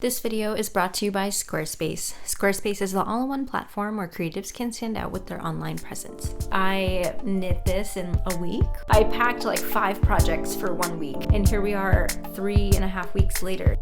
This video is brought to you by Squarespace. Squarespace is the all-in-one platform where creatives can stand out with their online presence. I knit this in a week. I packed like 5 projects for 1 week, and here we are 3.5 weeks later.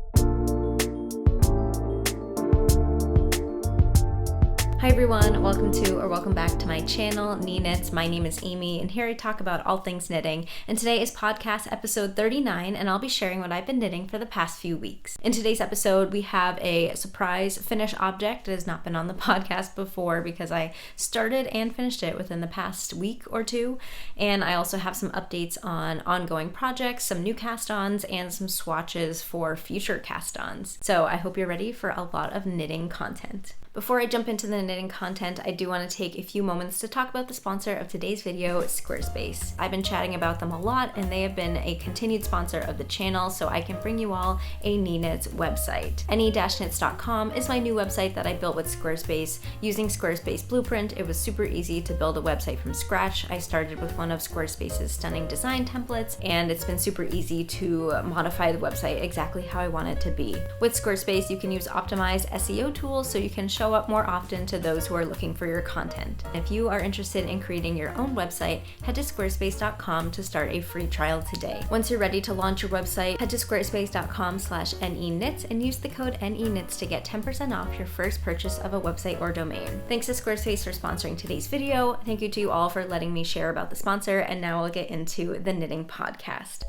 Hi everyone, welcome back to my channel, Knee Knits. My name is Amy, and here I talk about all things knitting. And today is podcast episode 39, and I'll be sharing what I've been knitting for the past few weeks. In today's episode, we have a surprise finish object that has not been on the podcast before because I started and finished it within the past week or two. And I also have some updates on ongoing projects, some new cast-ons, and some swatches for future cast-ons. So I hope you're ready for a lot of knitting content. Before I jump into the knitting content, I do want to take a few moments to talk about the sponsor of today's video, Squarespace. I've been chatting about them a lot, and they have been a continued sponsor of the channel, so I can bring you all a Knee Knits website. ne-knits.com is my new website that I built with Squarespace. Using Squarespace Blueprint, it was super easy to build a website from scratch. I started with one of Squarespace's stunning design templates, and it's been super easy to modify the website exactly how I want it to be. With Squarespace, you can use optimized SEO tools so you can show up more often to those who are looking for your content. If you are interested in creating your own website, head to squarespace.com to start a free trial today. Once you're ready to launch your website, head to squarespace.com/neknits and use the code neknits to get 10% off your first purchase of a website or domain. Thanks to Squarespace for sponsoring today's video. Thank you to you all for letting me share about the sponsor, and now we'll get into the knitting podcast.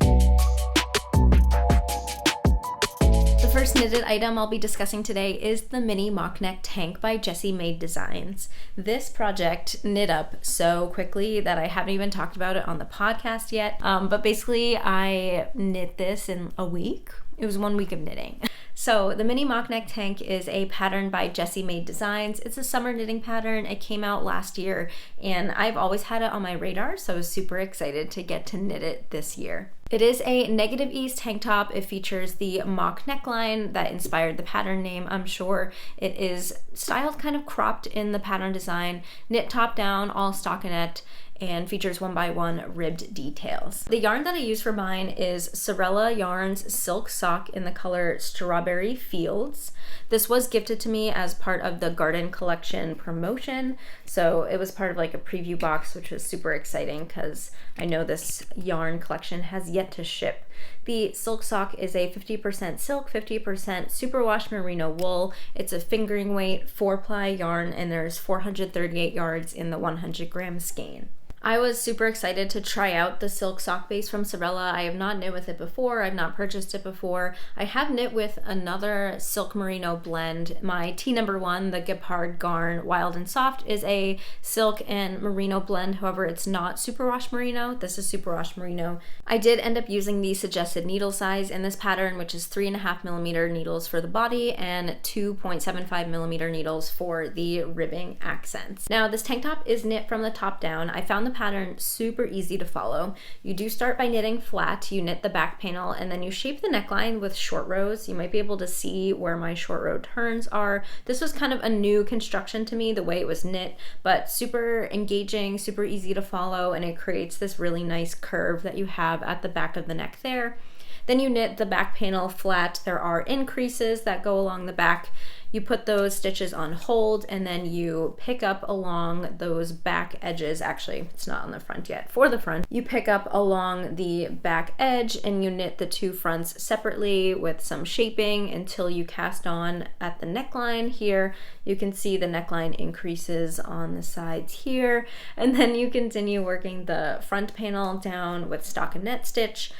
The first knitted item I'll be discussing today is the mini mock neck tank by Jessie Made Designs. This project knit up so quickly that I haven't even talked about it on the podcast yet, but basically I knit this in a week. It was 1 week of knitting. So the mini mock neck tank is a pattern by Jessie Made Designs. It's a summer knitting pattern. It came out last year, and I've always had it on my radar, so I was super excited to get to knit it this year. It is a negative ease tank top. It features the mock neckline that inspired the pattern name, I'm sure. It is styled kind of cropped in the pattern design, knit top down, all stockinette, and features 1x1 ribbed details. The yarn that I use for mine is Sorella Yarns Silk Sock in the color Strawberry Fields. This was gifted to me as part of the Garden Collection promotion, so it was part of like a preview box, which was super exciting because I know this yarn collection has yet to ship. The silk sock is a 50% silk, 50% superwash merino wool. It's a fingering weight 4-ply yarn, and there's 438 yards in the 100-gram skein. I was super excited to try out the silk sock base from Sorella. I have not knit with it before. I've not purchased it before. I have knit with another silk merino blend. My T number 1, the Gepard Garn Wild and Soft, is a silk and merino blend. However, it's not superwash merino. This is superwash merino. I did end up using the suggested needle size in this pattern, which is 3.5mm needles for the body and 2.75mm needles for the ribbing accents. Now, this tank top is knit from the top down. I found the pattern super easy to follow. You do start by knitting flat. You knit the back panel, and then you shape the neckline with short rows. You might be able to see where my short row turns are. This was kind of a new construction to me, the way it was knit, but super engaging, super easy to follow, and it creates this really nice curve that you have at the back of the neck there. Then you knit the back panel flat. There are increases that go along the back. You put those stitches on hold, and then you pick up along those back edges. Actually, it's not on the front yet. For the front, you pick up along the back edge and you knit the two fronts separately with some shaping until you cast on at the neckline here. You can see the neckline increases on the sides here, and then you continue working the front panel down with stockinette stitch.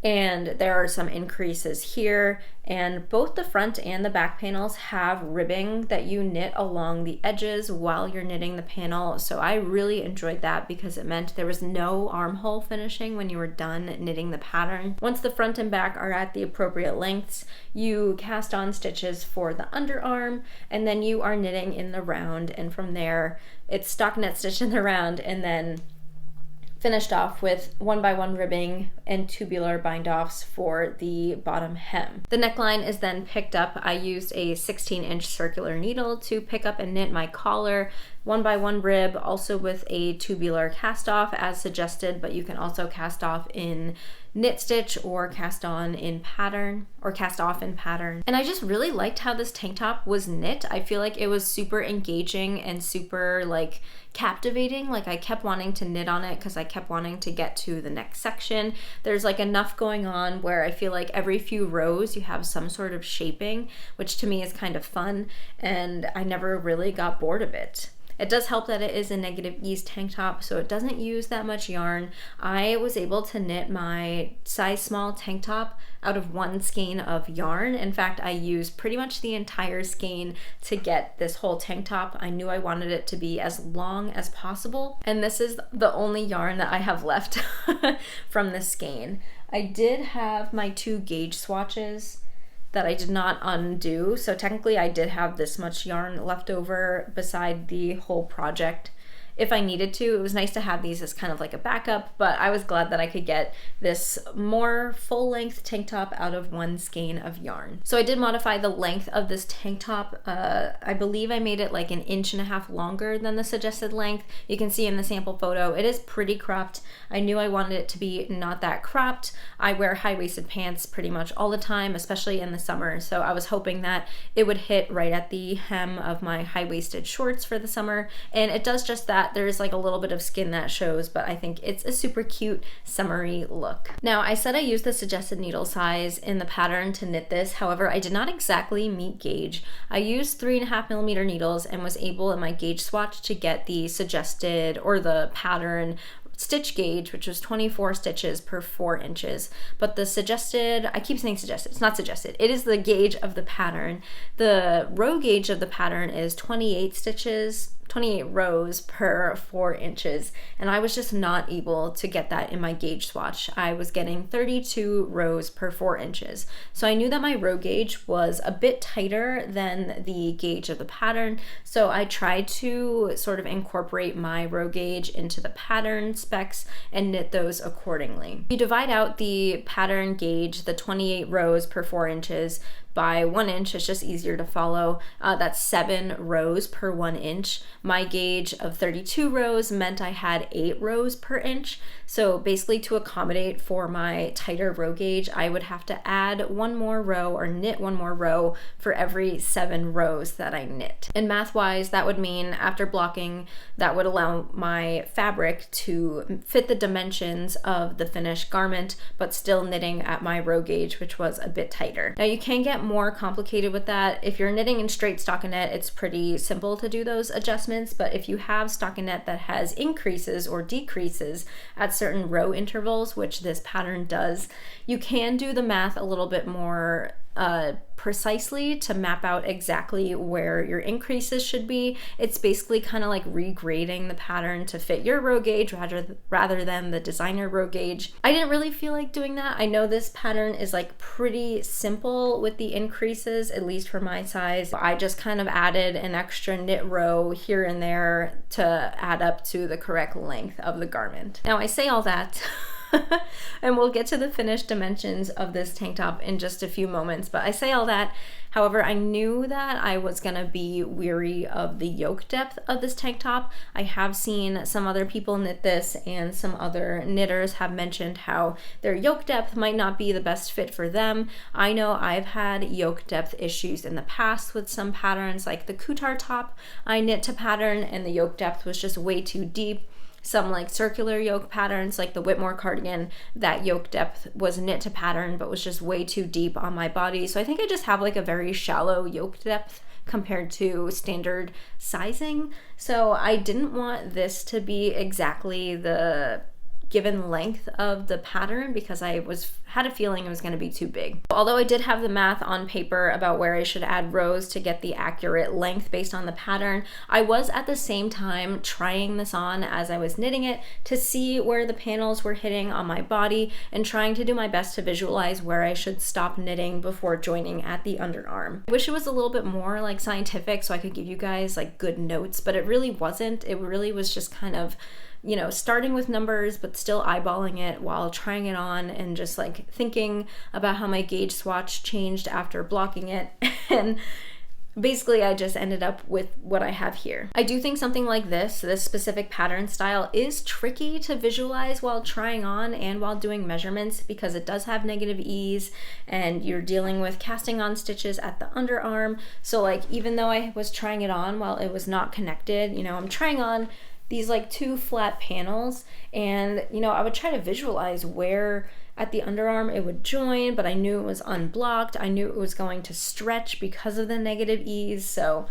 And there are some increases here, and both the front and the back panels have ribbing that you knit along the edges while you're knitting the panel. So I really enjoyed that because it meant there was no armhole finishing when you were done knitting the pattern. Once the front and back are at the appropriate lengths, you cast on stitches for the underarm, and then you are knitting in the round, and from there it's stockinette stitch in the round, and then finished off with 1x1 ribbing and tubular bind-offs for the bottom hem. The neckline is then picked up. I used a 16-inch circular needle to pick up and knit my collar, 1x1 rib, also with a tubular cast off as suggested, but you can also cast off in knit stitch or cast on in pattern or cast off in pattern. And I just really liked how this tank top was knit. I feel like it was super engaging and super like captivating. Like I kept wanting to knit on it because I kept wanting to get to the next section. There's like enough going on where I feel like every few rows you have some sort of shaping, which to me is kind of fun, and I never really got bored of it. It does help that it is a negative ease tank top, so it doesn't use that much yarn. I was able to knit my size small tank top out of one skein of yarn. In fact, I used pretty much the entire skein to get this whole tank top. I knew I wanted it to be as long as possible, and this is the only yarn that I have left from this skein. I did have my 2 gauge swatches that I did not undo. So technically I did have this much yarn left over beside the whole project if I needed to. It was nice to have these as kind of like a backup, but I was glad that I could get this more full length tank top out of one skein of yarn. So I did modify the length of this tank top. I believe I made it like 1.5 inches longer than the suggested length. You can see in the sample photo, it is pretty cropped. I knew I wanted it to be not that cropped. I wear high-waisted pants pretty much all the time, especially in the summer. So I was hoping that it would hit right at the hem of my high-waisted shorts for the summer. And it does just that. There's like a little bit of skin that shows, but I think it's a super cute summery look. Now, I said I used the suggested needle size in the pattern to knit this. However, I did not exactly meet gauge. I used 3.5mm needles and was able in my gauge swatch to get the suggested or the pattern stitch gauge, which was 24 stitches per 4 inches. But the suggested, I keep saying suggested, it's not suggested, it is the gauge of the pattern. The row gauge of the pattern is 28 stitches, 28 rows per 4 inches, and I was just not able to get that in my gauge swatch. I was getting 32 rows per 4 inches. So I knew that my row gauge was a bit tighter than the gauge of the pattern, so I tried to sort of incorporate my row gauge into the pattern specs and knit those accordingly. You divide out the pattern gauge, the 28 rows per 4 inches, by 1 inch. It's just easier to follow. That's 7 rows per 1 inch. My gauge of 32 rows meant I had 8 rows per inch. So basically, to accommodate for my tighter row gauge, I would have to add 1 more row or knit 1 more row for every 7 rows that I knit. And math-wise, that would mean after blocking, that would allow my fabric to fit the dimensions of the finished garment, but still knitting at my row gauge, which was a bit tighter. Now, you can get more complicated with that. If you're knitting in straight stockinette, it's pretty simple to do those adjustments, but if you have stockinette that has increases or decreases at certain row intervals, which this pattern does, you can do the math a little bit more precisely to map out exactly where your increases should be. It's basically kind of like regrading the pattern to fit your row gauge rather than the designer row gauge. I didn't really feel like doing that. I know this pattern is like pretty simple with the increases, at least for my size. I just kind of added an extra knit row here and there to add up to the correct length of the garment. Now, I say all that and we'll get to the finished dimensions of this tank top in just a few moments, but I say all that. However, I knew that I was gonna be weary of the yoke depth of this tank top. I have seen some other people knit this, and some other knitters have mentioned how their yoke depth might not be the best fit for them. I know I've had yoke depth issues in the past with some patterns, like the Kutar top I knit to pattern, and the yoke depth was just way too deep. Some like circular yoke patterns, like the Whitmore cardigan, that yoke depth was knit to pattern but was just way too deep on my body. So I think I just have like a very shallow yoke depth compared to standard sizing. So I didn't want this to be exactly the given length of the pattern because I had a feeling it was going to be too big. Although I did have the math on paper about where I should add rows to get the accurate length based on the pattern, I was at the same time trying this on as I was knitting it to see where the panels were hitting on my body and trying to do my best to visualize where I should stop knitting before joining at the underarm. I wish it was a little bit more like scientific so I could give you guys like good notes, but it really wasn't. It really was just kind of, you know, starting with numbers but still eyeballing it while trying it on and just like thinking about how my gauge swatch changed after blocking it. And basically I just ended up with what I have here. I do think something like this specific pattern style is tricky to visualize while trying on and while doing measurements, because it does have negative ease and you're dealing with casting on stitches at the underarm. So like, even though I was trying it on while it was not connected, you know, I'm trying on these like 2 flat panels, and you know, I would try to visualize where at the underarm it would join, but I knew it was unblocked. I knew it was going to stretch because of the negative ease. So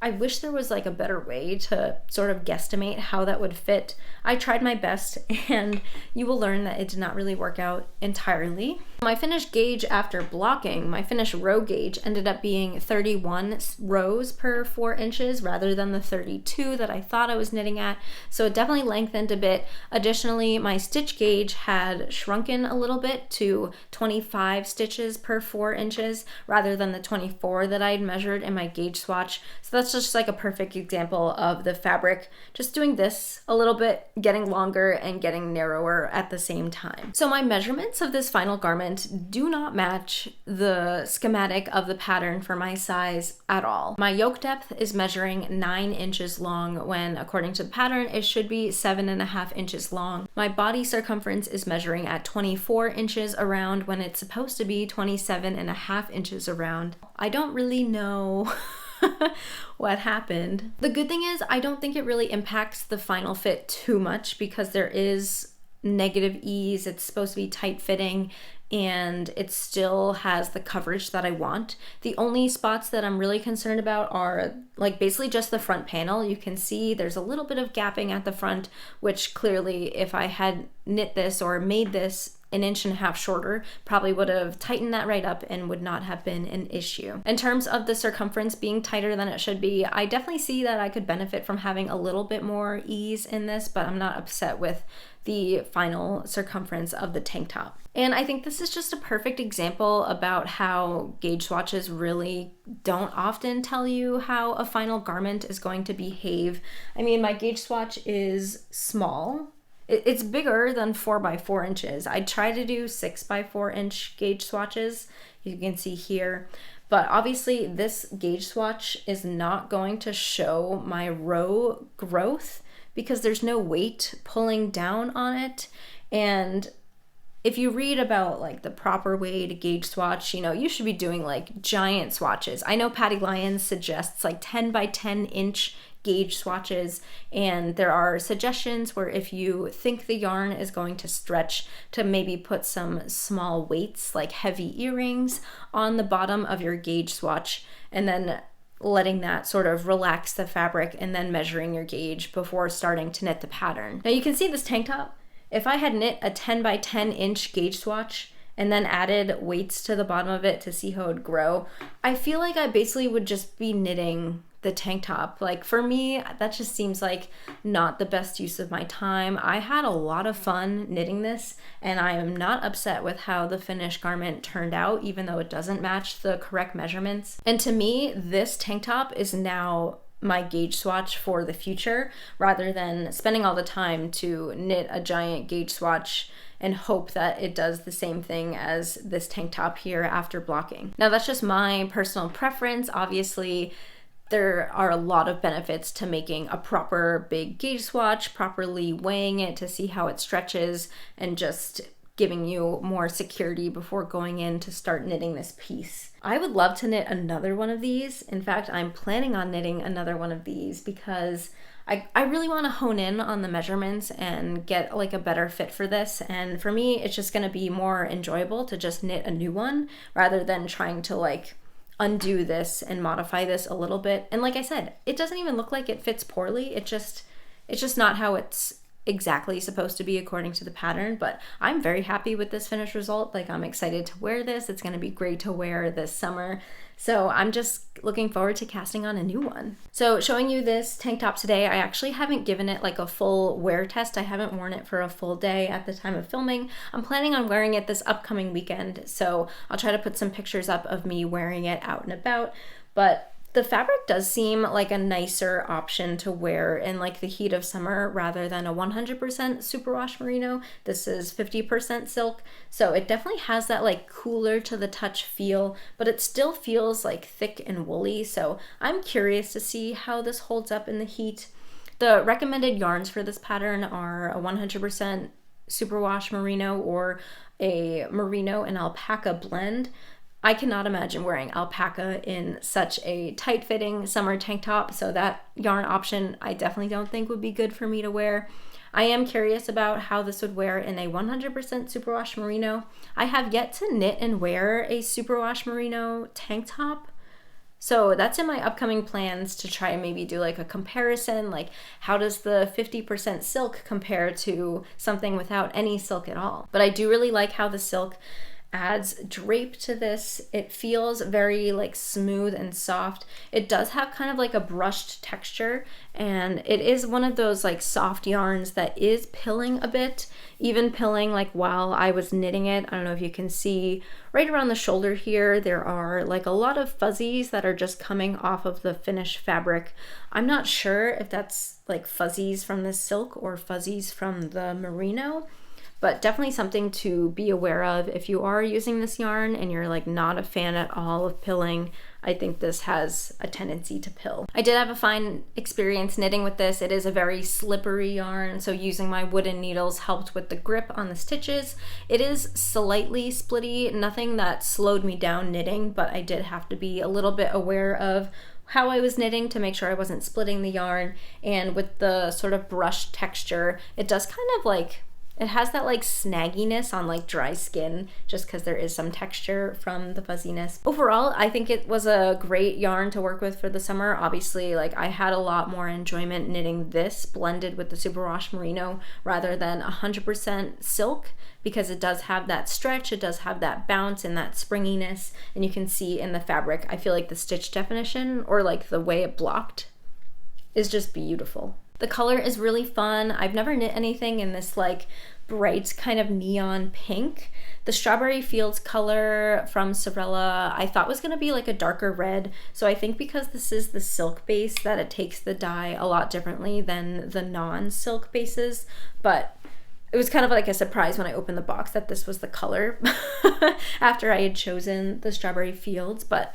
I wish there was like a better way to sort of guesstimate how that would fit. I tried my best, and you will learn that it did not really work out entirely. My finished gauge after blocking, my finished row gauge, ended up being 31 rows per 4 inches rather than the 32 that I thought I was knitting at. So it definitely lengthened a bit. Additionally, my stitch gauge had shrunken a little bit to 25 stitches per 4 inches rather than the 24 that I had measured in my gauge swatch. So that's just like a perfect example of the fabric just doing this a little bit, getting longer and getting narrower at the same time. So my measurements of this final garment do not match the schematic of the pattern for my size at all. My yoke depth is measuring 9 inches long when, according to the pattern, it should be 7.5 inches long. My body circumference is measuring at 24 inches around when it's supposed to be 27.5 inches around. I don't really know what happened. The good thing is I don't think it really impacts the final fit too much, because there is negative ease. It's supposed to be tight fitting and it still has the coverage that I want. The only spots that I'm really concerned about are like basically just the front panel. You can see there's a little bit of gapping at the front, which clearly if I had knit this or made this 1.5 inches shorter, probably would have tightened that right up and would not have been an issue. In terms of the circumference being tighter than it should be, I definitely see that I could benefit from having a little bit more ease in this, but I'm not upset with the final circumference of the tank top. And I think this is just a perfect example about how gauge swatches really don't often tell you how a final garment is going to behave. I mean, my gauge swatch is small. It's bigger than 4 by 4 inches. I try to do 6 by 4 inch gauge swatches, you can see here. But obviously this gauge swatch is not going to show my row growth because there's no weight pulling down on it. And if you read about like the proper way to gauge swatch, you know, you should be doing like giant swatches. I know Patty Lyons suggests like 10 by 10 inch gauge swatches, and there are suggestions where if you think the yarn is going to stretch, to maybe put some small weights like heavy earrings on the bottom of your gauge swatch, and then letting that sort of relax the fabric and then measuring your gauge before starting to knit the pattern. Now you can see this tank top. If I had knit a 10 by 10 inch gauge swatch and then added weights to the bottom of it to see how it would grow, I feel like I basically would just be knitting the tank top. Like for me, that just seems like not the best use of my time. I had a lot of fun knitting this, and I am not upset with how the finished garment turned out, even though it doesn't match the correct measurements. And to me, this tank top is now my gauge swatch for the future, rather than spending all the time to knit a giant gauge swatch and hope that it does the same thing as this tank top here after blocking. Now that's just my personal preference. Obviously, there are a lot of benefits to making a proper big gauge swatch, properly weighing it to see how it stretches, and just giving you more security before going in to start knitting this piece. I would love to knit another one of these. In fact, I'm planning on knitting another one of these because I really want to hone in on the measurements and get like a better fit for this. And for me, it's just going to be more enjoyable to just knit a new one rather than trying to like undo this and modify this a little bit. And like I said, it doesn't even look like it fits poorly. It's just not how it's exactly supposed to be according to the pattern, but I'm very happy with this finished result. Like, I'm excited to wear this. It's going to be great to wear this summer. So I'm just looking forward to casting on a new one. So showing you this tank top today, I actually haven't given it like a full wear test. I haven't worn it for a full day at the time of filming. I'm planning on wearing it this upcoming weekend, so I'll try to put some pictures up of me wearing it out and about. But The fabric does seem like a nicer option to wear in like the heat of summer rather than a 100% superwash merino. This is 50% silk, so it definitely has that like cooler to the touch feel, but it still feels like thick and woolly, so I'm curious to see how this holds up in the heat. The recommended yarns for this pattern are a 100% superwash merino or a merino and alpaca blend. I cannot imagine wearing alpaca in such a tight-fitting summer tank top, so that yarn option I definitely don't think would be good for me to wear. I am curious about how this would wear in a 100% superwash merino. I have yet to knit and wear a superwash merino tank top, so that's in my upcoming plans to try and maybe do like a comparison, like how does the 50% silk compare to something without any silk at all. But I do really like how the silk adds drape to this. It feels very like smooth and soft. It does have kind of like a brushed texture, and it is one of those like soft yarns that is pilling a bit, even pilling like while I was knitting it. I don't know if you can see right around the shoulder here, there are like a lot of fuzzies that are just coming off of the finished fabric. I'm not sure if that's like fuzzies from the silk or fuzzies from the merino, but definitely something to be aware of if you are using this yarn and you're like not a fan at all of pilling. I think this has a tendency to pill. I did have a fine experience knitting with this. It is a very slippery yarn, so using my wooden needles helped with the grip on the stitches. It is slightly splitty, nothing that slowed me down knitting, but I did have to be a little bit aware of how I was knitting to make sure I wasn't splitting the yarn. And with the sort of brushed texture, it does kind of like, it has that like snagginess on like dry skin just because there is some texture from the fuzziness. Overall, I think it was a great yarn to work with for the summer. Obviously, like I had a lot more enjoyment knitting this blended with the superwash merino rather than 100% silk, because it does have that stretch, it does have that bounce and that springiness, and you can see in the fabric, I feel like the stitch definition or like the way it blocked is just beautiful. The color is really fun. I've never knit anything in this like bright kind of neon pink. The Strawberry Fields color from Sorella I thought was gonna be like a darker red. So I think because this is the silk base that it takes the dye a lot differently than the non-silk bases. But it was kind of like a surprise when I opened the box that this was the color after I had chosen the Strawberry Fields. But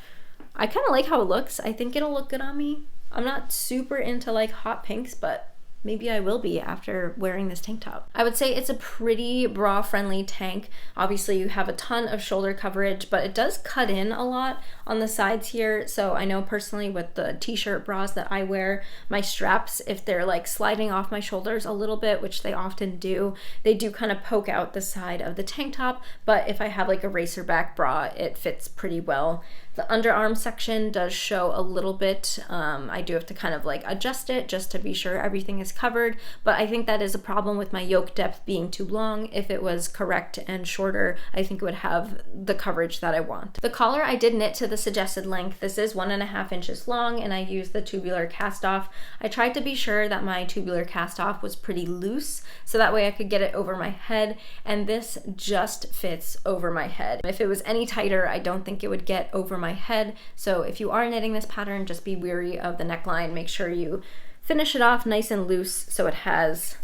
I kind of like how it looks. I think it'll look good on me. I'm not super into like hot pinks, but maybe I will be after wearing this tank top. I would say it's a pretty bra friendly tank. Obviously you have a ton of shoulder coverage, but it does cut in a lot on the sides here. So I know personally with the t-shirt bras that I wear, my straps, if they're like sliding off my shoulders a little bit, which they often do, they do kind of poke out the side of the tank top. But if I have like a racer back bra, it fits pretty well. The underarm section does show a little bit. I do have to kind of like adjust it just to be sure everything is covered, but I think that is a problem with my yoke depth being too long. If it was correct and shorter, I think it would have the coverage that I want. The collar I did knit to the suggested length. This is 1.5 inches long and I used the tubular cast off. I tried to be sure that my tubular cast off was pretty loose so that way I could get it over my head, and this just fits over my head. If it was any tighter, I don't think it would get over my head. So if you are knitting this pattern, just be wary of the neckline. Make sure you finish it off nice and loose so it has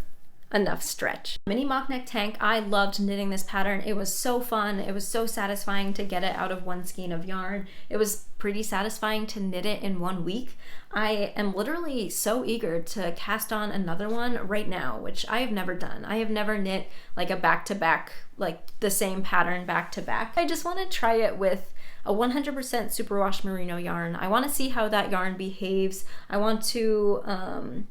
enough stretch. Mini mock neck tank, I loved knitting this pattern. It was so fun. It was so satisfying to get it out of one skein of yarn. It was pretty satisfying to knit it in 1 week. I am literally so eager to cast on another one right now, which I have never done. I have never knit like a back-to-back, like the same pattern back-to-back. I just want to try it with a 100% superwash merino yarn. I want to see how that yarn behaves. I want to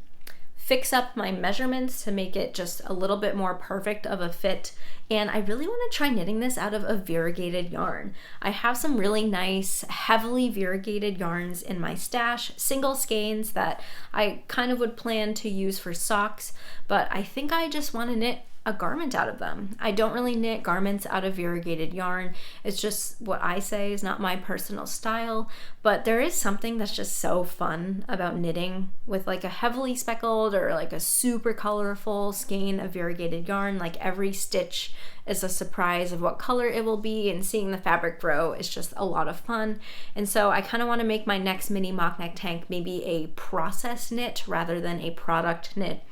fix up my measurements to make it just a little bit more perfect of a fit. And I really want to try knitting this out of a variegated yarn. I have some really nice, heavily variegated yarns in my stash, single skeins that I kind of would plan to use for socks, but I think I just want to knit a garment out of them. I don't really knit garments out of variegated yarn. It's just what I say is not my personal style, but there is something that's just so fun about knitting with like a heavily speckled or like a super colorful skein of variegated yarn. Like every stitch is a surprise of what color it will be, and seeing the fabric grow is just a lot of fun. And so I kind of want to make my next mini mock neck tank maybe a process knit rather than a product knit.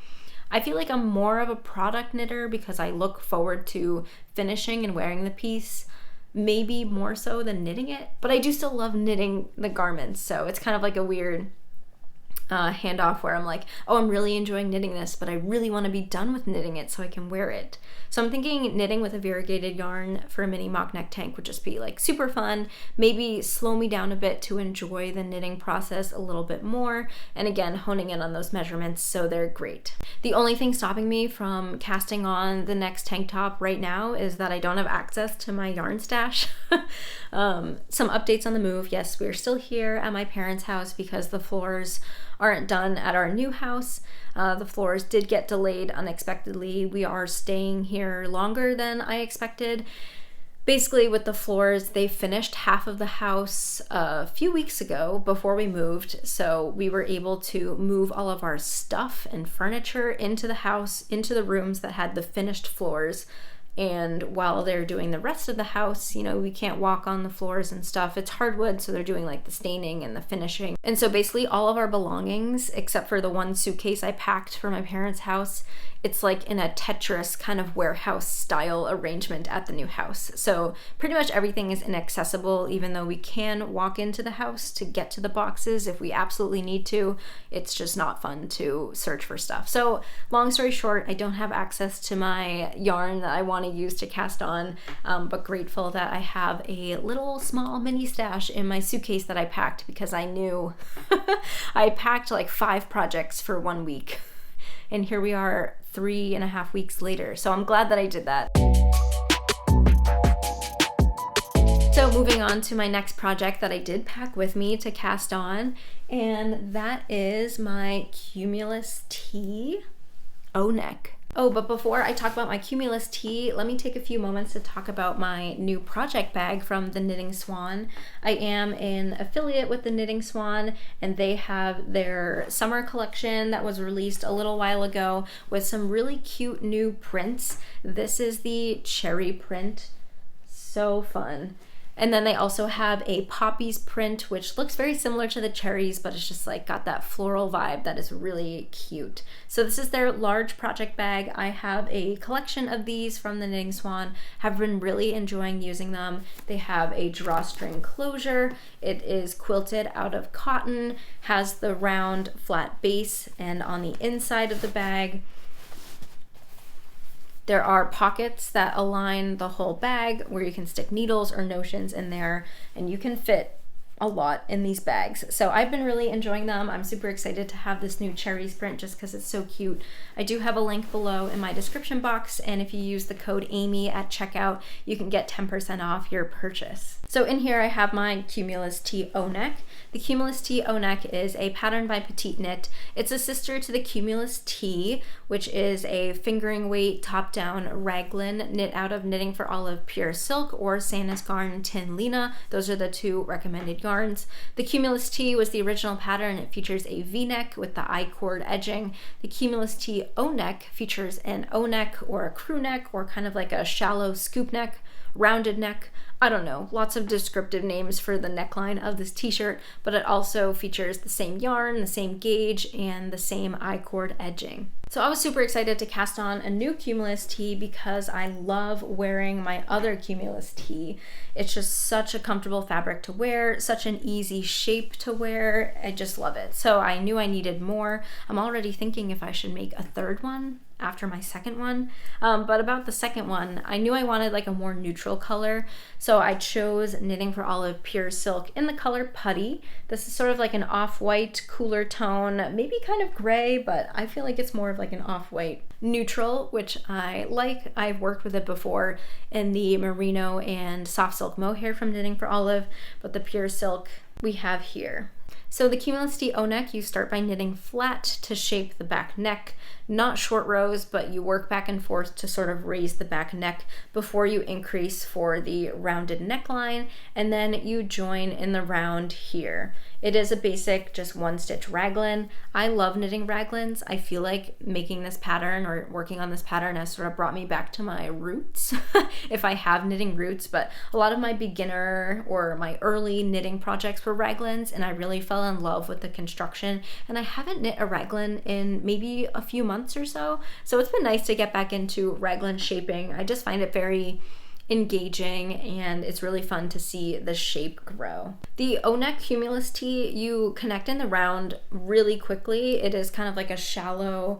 I feel like I'm more of a product knitter because I look forward to finishing and wearing the piece, maybe more so than knitting it, but I do still love knitting the garments. So it's kind of like a weird handoff where I'm like, oh, I'm really enjoying knitting this, but I really want to be done with knitting it so I can wear it. So I'm thinking knitting with a variegated yarn for a mini mock neck tank would just be like super fun, maybe slow me down a bit to enjoy the knitting process a little bit more, and again, honing in on those measurements so they're great. The only thing stopping me from casting on the next tank top right now is that I don't have access to my yarn stash. Some updates on the move. Yes, we're still here at my parents' house because the floors aren't done at our new house. The floors did get delayed unexpectedly. We are staying here longer than I expected. Basically, with the floors, they finished half of the house a few weeks ago before we moved, so we were able to move all of our stuff and furniture into the house, into the rooms that had the finished floors. And while they're doing the rest of the house, you know, we can't walk on the floors and stuff. It's hardwood, so they're doing like the staining and the finishing. And so basically all of our belongings, except for the one suitcase I packed for my parents' house, it's like in a Tetris kind of warehouse style arrangement at the new house. So pretty much everything is inaccessible, even though we can walk into the house to get to the boxes if we absolutely need to. It's just not fun to search for stuff. So long story short, I don't have access to my yarn that I want to use to cast on, but grateful that I have a little small mini stash in my suitcase that I packed because I knew I packed like 5 projects for 1 week. And here we are 3.5 weeks later. So I'm glad that I did that. So moving on to my next project that I did pack with me to cast on, and that is my Cumulus Tee O-Neck. Oh, but before I talk about my Cumulus Tee, let me take a few moments to talk about my new project bag from the Knitting Swan. I am an affiliate with the Knitting Swan, and they have their summer collection that was released a little while ago with some really cute new prints. This is the cherry print. So fun. And then they also have a poppies print, which looks very similar to the cherries, but it's just like got that floral vibe that is really cute. So this is their large project bag. I have a collection of these from the Knitting Swan, have been really enjoying using them. They have a drawstring closure. It is quilted out of cotton, has the round flat base, and on the inside of the bag, there are pockets that align the whole bag where you can stick needles or notions in there, and you can fit a lot in these bags. So I've been really enjoying them. I'm super excited to have this new cherries print just because it's so cute. I do have a link below in my description box, and if you use the code Amy at checkout, you can get 10% off your purchase. So in here I have my Cumulus Tee O-Neck. The Cumulus Tee O-Neck is a pattern by Petite Knit. It's a sister to the Cumulus Tee, which is a fingering weight top-down raglan knit out of Knitting for Olive pure silk or Santa's Garn Tin Lena. Those are the 2 recommended yarns. The Cumulus Tee was the original pattern. It features a V-neck with the I-cord edging. The Cumulus Tee O-Neck features an O-neck or a crew neck or kind of like a shallow scoop neck, rounded neck. I don't know, lots of descriptive names for the neckline of this t-shirt, but it also features the same yarn, the same gauge, and the same I-cord edging. So I was super excited to cast on a new Cumulus Tee because I love wearing my other Cumulus Tee. It's just such a comfortable fabric to wear, such an easy shape to wear. I just love it. So I knew I needed more. I'm already thinking if I should make a third one after my second one. But about the second one, I knew I wanted like a more neutral color. So I chose Knitting for Olive pure silk in the color Putty. This is sort of like an off-white, cooler tone, maybe kind of gray, but I feel like it's more of like an off-white neutral, which I like. I've worked with it before in the merino and soft silk mohair from Knitting for Olive, but the pure silk we have here. So the Cumulus Tee O-Neck, you start by knitting flat to shape the back neck, not short rows, but you work back and forth to sort of raise the back neck before you increase for the rounded neckline, and then you join in the round here. It is a basic just one stitch raglan. I love knitting raglans. I feel like making this pattern or working on this pattern has sort of brought me back to my roots, if I have knitting roots, but a lot of my beginner or my early knitting projects were raglans, and I really fell in love with the construction, and I haven't knit a raglan in maybe a few months or so it's been nice to get back into raglan shaping. I just find it very engaging, and it's really fun to see the shape grow. The O-Neck Cumulus Tee, you connect in the round really quickly. It is kind of like a shallow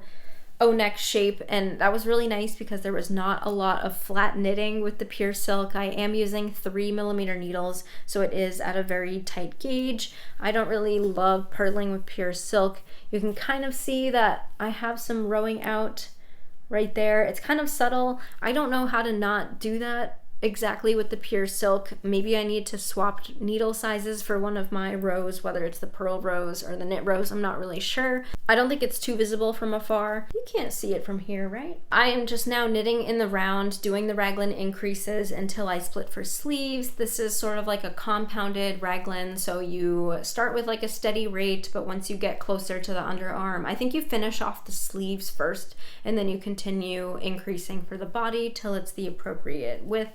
O-neck shape, and that was really nice because there was not a lot of flat knitting with the pure silk. I am using 3mm needles, so it is at a very tight gauge. I don't really love purling with pure silk. You can kind of see that I have some rowing out right there. It's kind of subtle. I don't know how to not do that exactly with the pure silk. Maybe I need to swap needle sizes for one of my rows, whether it's the purl rows or the knit rows. I'm not really sure. I don't think it's too visible from afar. You can't see it from here, right? I am just now knitting in the round, doing the raglan increases until I split for sleeves. This is sort of like a compounded raglan, so you start with like a steady rate, but once you get closer to the underarm, I think you finish off the sleeves first, and then you continue increasing for the body till it's the appropriate width,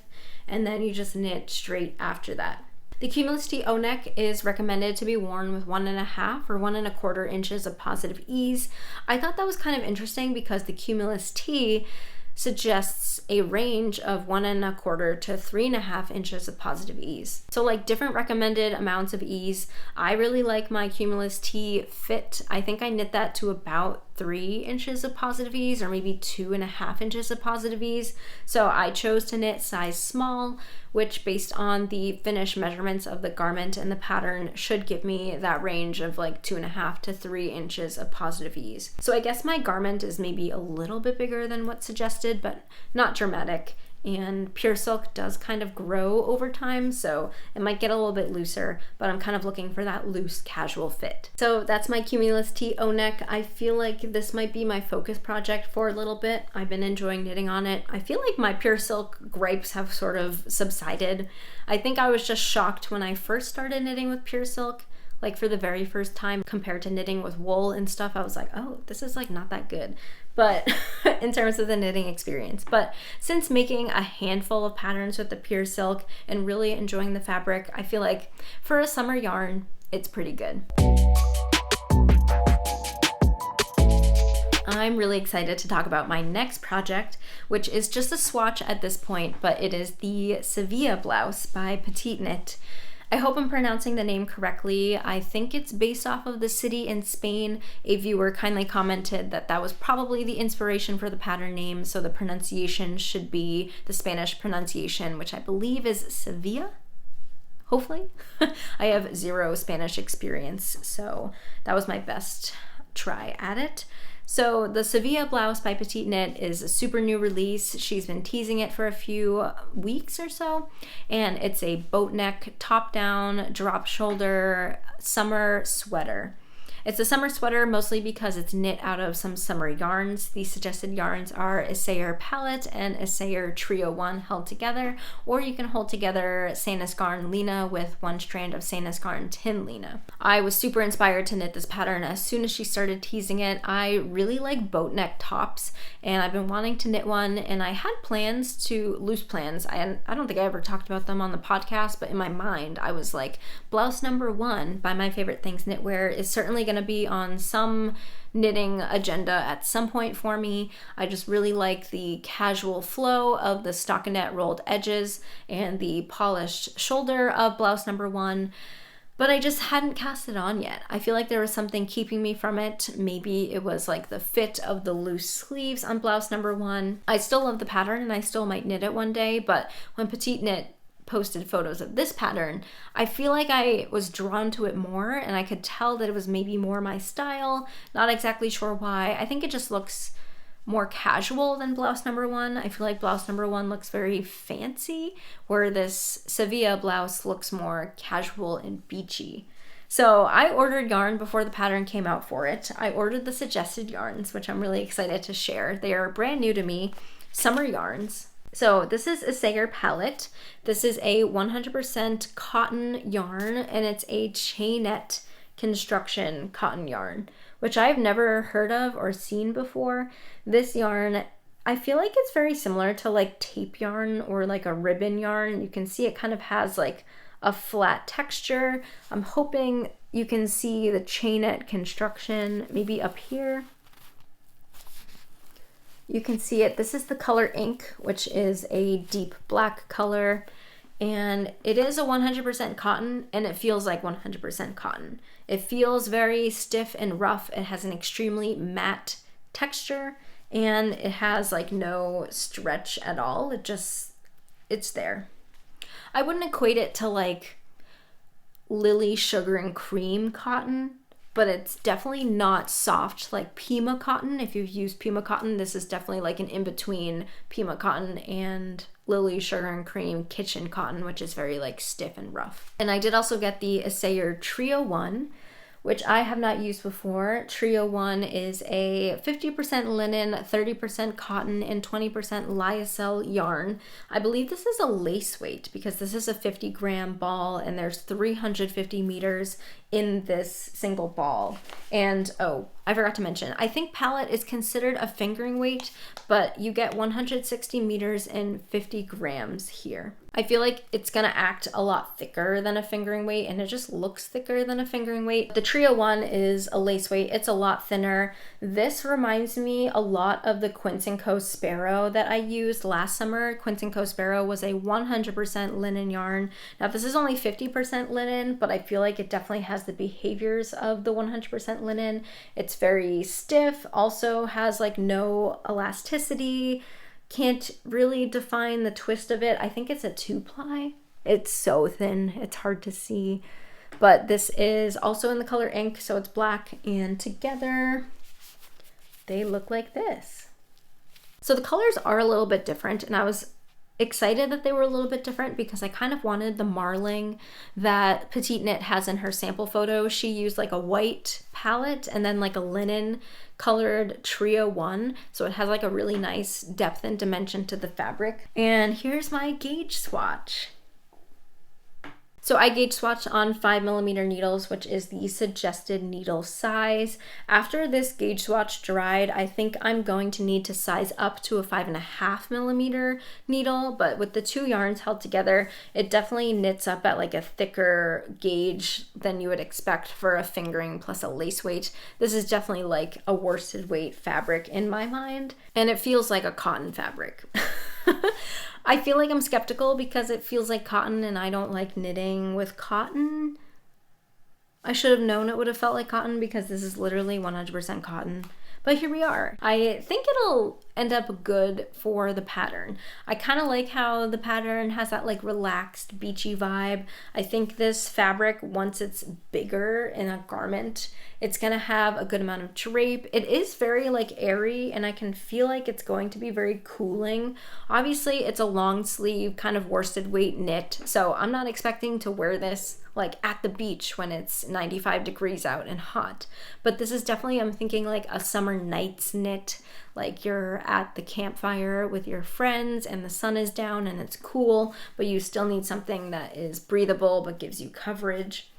and then you just knit straight after that. The Cumulus Tee O-Neck is recommended to be worn with 1.5 or 1.25 inches of positive ease. I thought that was kind of interesting because the Cumulus Tee suggests a range of 1.25 to 3.5 inches of positive ease. So like different recommended amounts of ease. I really like my Cumulus Tee fit. I think I knit that to about 3 inches of positive ease, or maybe 2.5 inches of positive ease. So I chose to knit size small, which based on the finished measurements of the garment and the pattern should give me that range of like 2.5 to 3 inches of positive ease. So I guess my garment is maybe a little bit bigger than what's suggested, but not dramatic. And pure silk does kind of grow over time, so it might get a little bit looser, but I'm kind of looking for that loose casual fit. So that's my Cumulus Tee O-Neck. I feel like this might be my focus project for a little bit. I've been enjoying knitting on it. I feel like my pure silk gripes have sort of subsided. I think I was just shocked when I first started knitting with pure silk, like for the very first time, compared to knitting with wool and stuff. I was like, oh, this is like not that good, but in terms of the knitting experience. But since making a handful of patterns with the pure silk and really enjoying the fabric, I feel like for a summer yarn, it's pretty good. I'm really excited to talk about my next project, which is just a swatch at this point, but it is the Sevilla Blouse by Petite Knit. I hope I'm pronouncing the name correctly. I think it's based off of the city in Spain. A viewer kindly commented that that was probably the inspiration for the pattern name, so the pronunciation should be the Spanish pronunciation, which I believe is Sevilla. Hopefully. I have zero Spanish experience, so that was my best try at it. So the Sevilla Blouse by Petite Knit is a super new release. She's been teasing it for a few weeks or so, and it's a boat neck, top down, drop shoulder summer sweater. It's a summer sweater mostly because it's knit out of some summer yarns. The suggested yarns are Essayer Palette and Essayer Trio 1 held together, or you can hold together Sanus Garn Lena with one strand of Sanus Garn Tin Lena. I was super inspired to knit this pattern as soon as she started teasing it. I really like boat neck tops, and I've been wanting to knit one, and I had loose plans. I don't think I ever talked about them on the podcast, but in my mind, I was like, blouse number 1 by My Favorite Things Knitwear is certainly going to be on some knitting agenda at some point for me. I just really like the casual flow of the stockinette rolled edges and the polished shoulder of blouse number 1, but I just hadn't cast it on yet. I feel like there was something keeping me from it. Maybe it was like the fit of the loose sleeves on blouse number 1. I still love the pattern and I still might knit it one day, but when Petite Knit posted photos of this pattern, I feel like I was drawn to it more, and I could tell that it was maybe more my style. Not exactly sure why. I think it just looks more casual than blouse number one. I feel like blouse number one looks very fancy, where this Sevilla blouse looks more casual and beachy. So I ordered yarn before the pattern came out for it. I ordered the suggested yarns, which I'm really excited to share. They are brand new to me, summer yarns. So this is a Sayer palette. This is a 100% cotton yarn, and it's a chainette construction cotton yarn, which I've never heard of or seen before. This yarn, I feel like it's very similar to like tape yarn or like a ribbon yarn. You can see it kind of has like a flat texture. I'm hoping you can see the chainette construction maybe up here. You can see it. This is the color Ink, which is a deep black color, and it is a 100% cotton, and it feels like 100% cotton. It feels very stiff and rough. It has an extremely matte texture, and it has like no stretch at all. It's there. I wouldn't equate it to like Lily Sugar and Cream cotton, but it's definitely not soft like Pima cotton. If you've used Pima cotton, this is definitely like an in-between Pima cotton and Lily Sugar and Cream kitchen cotton, which is very like stiff and rough. And I did also get the Sayer Trio 1, which I have not used before. Trio 1 is a 50% linen, 30% cotton, and 20% lyocell yarn. I believe this is a lace weight because this is a 50-gram ball, and there's 350 meters in this single ball. And oh, I forgot to mention, I think palette is considered a fingering weight, but you get 160 meters and 50 grams here. I feel like it's gonna act a lot thicker than a fingering weight, and it just looks thicker than a fingering weight. The Trio 1 is a lace weight. It's a lot thinner. This reminds me a lot of the Quince & Co. Sparrow that I used last summer. Quince & Co. Sparrow was a 100% linen yarn. Now this is only 50% linen, but I feel like it definitely has the behaviors of the 100% linen. It's very stiff, also has like no elasticity. Can't really define the twist of it. I think it's a 2-ply. It's so thin, it's hard to see. But this is also in the color Ink, so it's black, and together they look like this. So the colors are a little bit different, and I was excited that they were a little bit different because I kind of wanted the marling that Petite Knit has in her sample photo. She used like a white palette and then like a linen colored Trio 1, so it has like a really nice depth and dimension to the fabric. And here's my gauge swatch. So I gauge swatched on 5mm needles, which is the suggested needle size. After this gauge swatch dried, I think I'm going to need to size up to a 5.5mm needle, but with the two yarns held together, it definitely knits up at like a thicker gauge than you would expect for a fingering plus a lace weight. This is definitely like a worsted weight fabric in my mind, and it feels like a cotton fabric. I feel like I'm skeptical because it feels like cotton, and I don't like knitting with cotton. I should have known it would have felt like cotton because this is literally 100% cotton. But here we are. I think it'll end up good for the pattern. I kind of like how the pattern has that like relaxed beachy vibe. I think this fabric, once it's bigger in a garment, it's gonna have a good amount of drape. It is very like airy, and I can feel like it's going to be very cooling. Obviously it's a long sleeve kind of worsted weight knit, so I'm not expecting to wear this like at the beach when it's 95 degrees out and hot. But this is definitely, I'm thinking like a summer nights knit, like you're at the campfire with your friends and the sun is down and it's cool, but you still need something that is breathable but gives you coverage.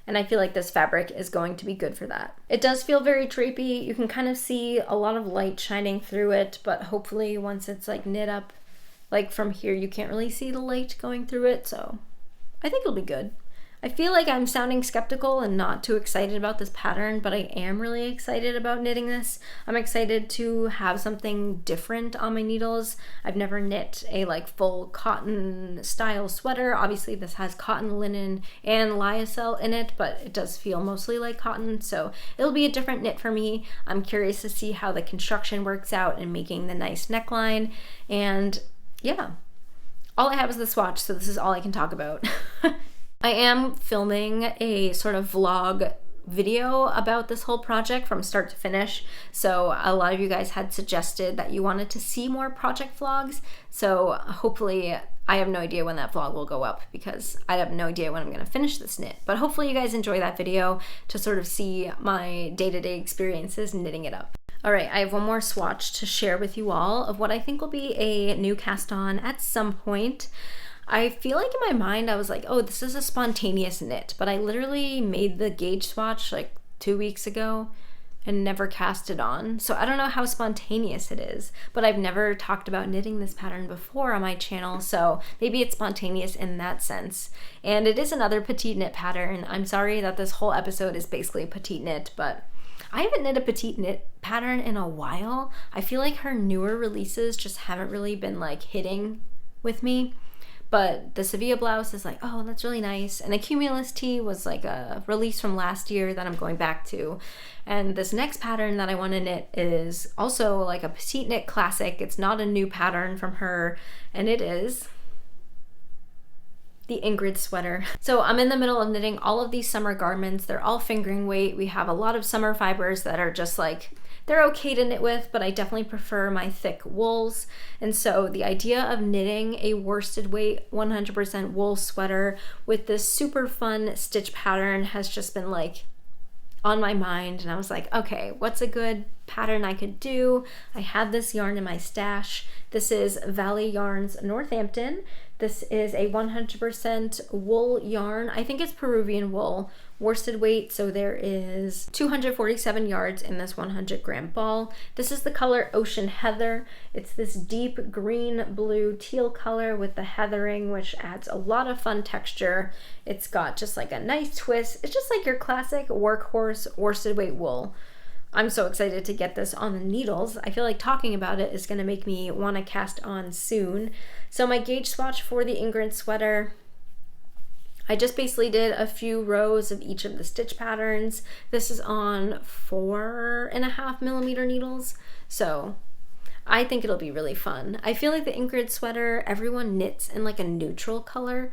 And I feel like this fabric is going to be good for that. It does feel very drapey. You can kind of see a lot of light shining through it, but hopefully once it's like knit up, like from here, you can't really see the light going through it. So I think it'll be good. I feel like I'm sounding skeptical and not too excited about this pattern, but I am really excited about knitting this. I'm excited to have something different on my needles. I've never knit a like full cotton style sweater. Obviously this has cotton, linen, and lyocell in it, but it does feel mostly like cotton, so it'll be a different knit for me. I'm curious to see how the construction works out in making the nice neckline, and yeah. All I have is the swatch, so this is all I can talk about. I am filming a sort of vlog video about this whole project from start to finish. So a lot of you guys had suggested that you wanted to see more project vlogs. So hopefully, I have no idea when that vlog will go up because I have no idea when I'm gonna finish this knit. But hopefully you guys enjoy that video to sort of see my day-to-day experiences knitting it up. All right, I have one more swatch to share with you all of what I think will be a new cast on at some point. I feel like in my mind, I was like, oh, this is a spontaneous knit, but I literally made the gauge swatch like 2 weeks ago and never cast it on. So I don't know how spontaneous it is, but I've never talked about knitting this pattern before on my channel, so maybe it's spontaneous in that sense. And it is another petite knit pattern. I'm sorry that this whole episode is basically a petite knit, but I haven't knit a petite knit pattern in a while. I feel like her newer releases just haven't really been like hitting with me. But the Sevilla Blouse is like, oh, that's really nice. And the Cumulus Tee was like a release from last year that I'm going back to. And this next pattern that I want to knit is also like a petite knit classic. It's not a new pattern from her, and it is the Ingrid Sweater. So I'm in the middle of knitting all of these summer garments. They're all fingering weight. We have a lot of summer fibers that are just like, they're okay to knit with, but I definitely prefer my thick wools. And so the idea of knitting a worsted weight 100% wool sweater with this super fun stitch pattern has just been like on my mind. And I was like, okay, what's a good pattern I could do? I had this yarn in my stash. This is Valley Yarns Northampton. This is a 100% wool yarn. I think it's Peruvian wool, worsted weight. So there is 247 yards in this 100 gram ball. This is the color Ocean Heather. It's this deep green, blue, teal color with the heathering, which adds a lot of fun texture. It's got just like a nice twist. It's just like your classic workhorse worsted weight wool. I'm so excited to get this on the needles. I feel like talking about it is going to make me want to cast on soon. So my gauge swatch for the Ingrid Sweater, I just basically did a few rows of each of the stitch patterns. This is on 4.5 millimeter needles. So I think it'll be really fun. I feel like the Ingrid Sweater, everyone knits in like a neutral color.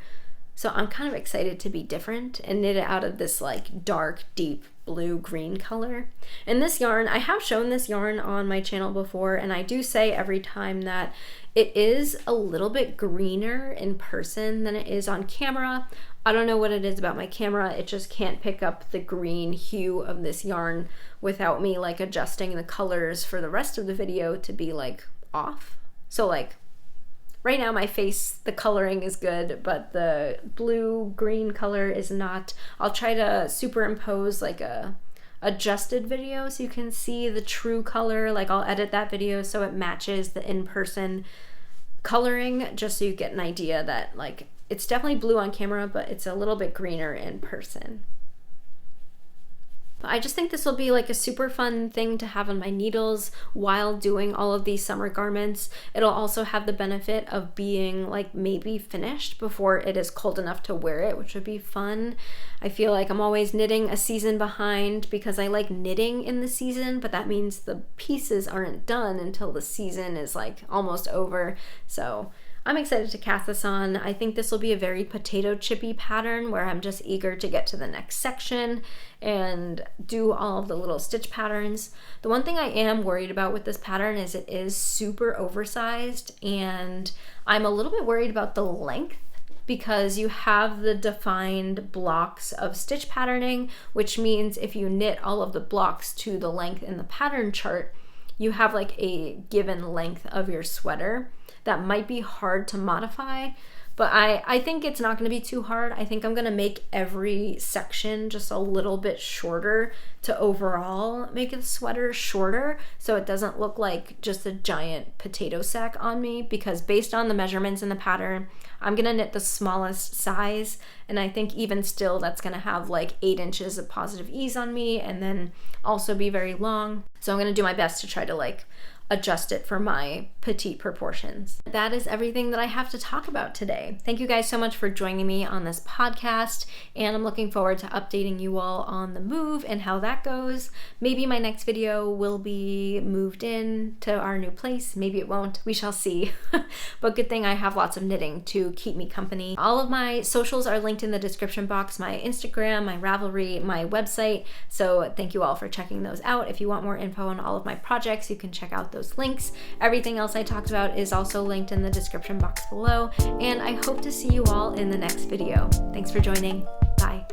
So I'm kind of excited to be different and knit it out of this like dark, deep blue green color. And this yarn, I have shown this yarn on my channel before, and I do say every time that it is a little bit greener in person than it is on camera. I don't know what it is about my camera, it just can't pick up the green hue of this yarn without me like adjusting the colors for the rest of the video to be like off. So like right now my face, the coloring is good, but the blue-green color is not. I'll try to superimpose like a adjusted video so you can see the true color. Like I'll edit that video so it matches the in-person coloring, just so you get an idea that like it's definitely blue on camera, but it's a little bit greener in person. I just think this will be like a super fun thing to have on my needles while doing all of these summer garments. It'll also have the benefit of being like maybe finished before it is cold enough to wear it, which would be fun. I feel like I'm always knitting a season behind because I like knitting in the season, but that means the pieces aren't done until the season is like almost over. So I'm excited to cast this on. I think this will be a very potato chippy pattern where I'm just eager to get to the next section and do all of the little stitch patterns. The one thing I am worried about with this pattern is it is super oversized, and I'm a little bit worried about the length because you have the defined blocks of stitch patterning, which means if you knit all of the blocks to the length in the pattern chart, you have like a given length of your sweater. That might be hard to modify, but I think it's not going to be too hard. I think I'm going to make every section just a little bit shorter to overall make the sweater shorter so it doesn't look like just a giant potato sack on me, because based on the measurements in the pattern, I'm going to knit the smallest size, and I think even still that's going to have like 8 inches of positive ease on me and then also be very long. So I'm going to do my best to try to like adjust it for my petite proportions. That is everything that I have to talk about today. Thank you guys so much for joining me on this podcast, and I'm looking forward to updating you all on the move and how that goes. Maybe my next video will be moved in to our new place. Maybe it won't. We shall see. But good thing I have lots of knitting to keep me company. All of my socials are linked in the description box, my Instagram, my Ravelry, my website. So thank you all for checking those out. If you want more info on all of my projects, you can check out those links. Everything else I talked about is also linked in the description box below, and I hope to see you all in the next video. Thanks for joining. Bye.